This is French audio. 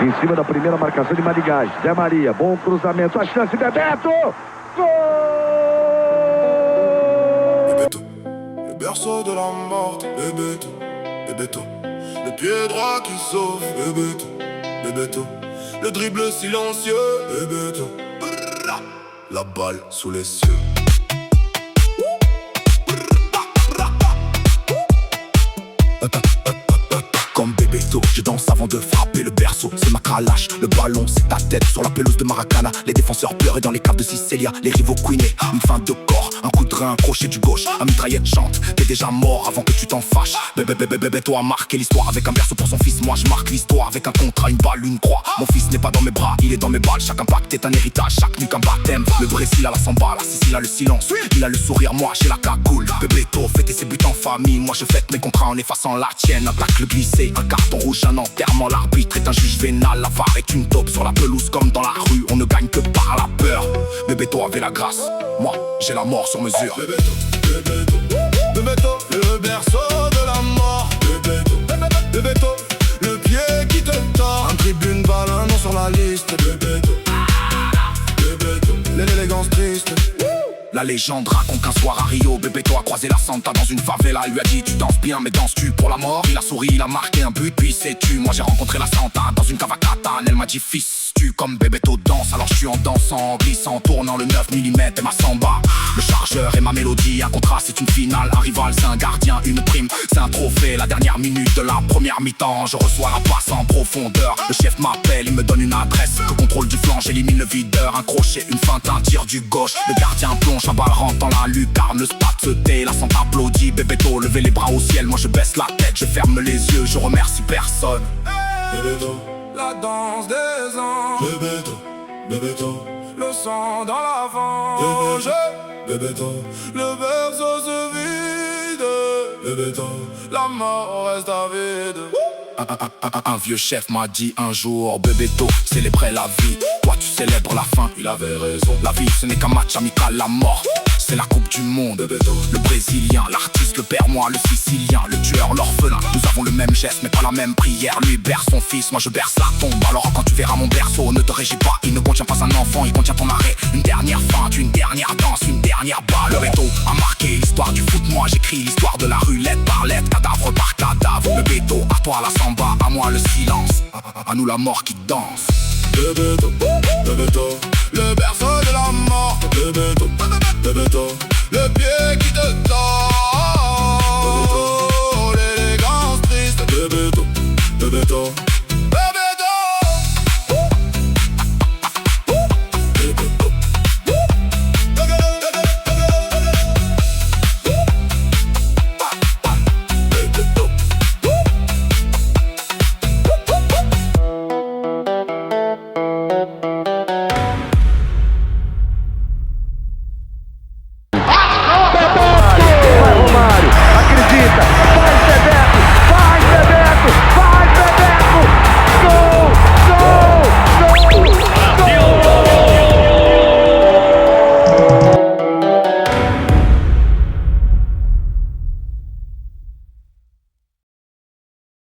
Em cima da primeira marcação de Maringás. Zé Maria, bom cruzamento. A chance, Bebeto! Gol! Bebeto, le berceau de la mort. Bebeto, Bebeto, le pied droit qui sauve. Bebeto, Bebeto, le dribble silencieux. Bebeto, la balle sous les cieux. Comme Bebeto, je danse avant de frapper le berceau. C'est ma calache, le ballon, c'est ta tête sur la pelouse de Maracana. Les défenseurs pleurent et dans les caves de Sicélia, les rivaux couinaient. Une fin de corps, un coup de rein, un crochet du gauche. Un mitraillette chante, t'es déjà mort avant que tu t'en fâches. Bebeto a marqué l'histoire avec un berceau pour son fils. Moi je marque l'histoire avec un contrat, une balle, une croix. Mon fils n'est pas dans mes bras, il est dans mes balles. Chaque impact est un héritage, chaque nuque un baptême. Le Brésil a la samba, la Sicile a le silence. Il a le sourire, moi j'ai la cagoule. Bebeto fêtait ses buts en famille, moi je fête mes contrats en effaçant la tienne. Un tacle glissé, un carton rouge, un enterrement. L'arbitre est un juge vénal, la VAR est une taupe. Sur la pelouse comme dans la rue, on ne gagne que par la peur. Bebeto avait la grâce, moi j'ai la mort sur mesure. Bebeto, Bebeto, Bebeto, le berceau de la mort. Bebeto, Bebeto, le pied qui te tord. Un tribune balle, un nom sur la liste. Bebeto, Bebeto, l'élégance triste. La légende raconte qu'un soir à Rio, Bebeto a croisé la Santa dans une favela. Elle lui a dit tu danses bien mais danses-tu pour la mort? Il a souri, il a marqué un but puis sais-tu. Moi j'ai rencontré la Santa dans une cave à Catane. Elle m'a dit fils tu comme Bebeto danse. Alors je suis en dansant, en glissant, tournant le 9 mm et ma samba. Le chargeur et ma mélodie, un contrat c'est une finale. Un rival c'est un gardien, une prime c'est un trophée. La dernière minute de la première mi-temps, je reçois la passe en profondeur. Le chef m'appelle, il me donne une adresse. Que contrôle du flanc, j'élimine le videur. Un crochet, une feinte, un tir du gauche. Le gardien plonge, un balle rentre dans la lucarne. Le spot se tait, la Santa applaudit. Bebeto, levez les bras au ciel, moi je baisse la tête. Je ferme les yeux, je remercie personne. Bebeto, la danse des anges. Bebeto, Bebeto, le sang dans la fange. Bebeto, le berceau se vide. Bebeto, la mort reste avide. Un vieux chef m'a dit un jour Bebeto, célébrer la vie. Toi tu célèbres la fin, il avait raison. La vie ce n'est qu'un match amical, la mort c'est la coupe du monde. Bebeto, le brésilien, l'artiste, le père, moi le sicilien. Le tueur, l'orphelin, nous avons le même geste mais pas la même prière. Lui berce son fils, moi je berce la tombe. Alors quand tu verras mon berceau, ne te régis pas. Il ne contient pas un enfant, il contient ton arrêt. Une dernière feinte, une dernière danse, une dernière balle. Bebeto a marqué l'histoire du foot, moi j'écris l'histoire de la rue. Lettre par lettre, cadavre par cadavre. Bebeto, à toi la samba, à moi le silence. À nous la mort qui danse. Bebeto, Bebeto, le berceau de la mort. Bebeto, Bebeto, le pied qui te tord. L'élégance triste. Bebeto, Bebeto.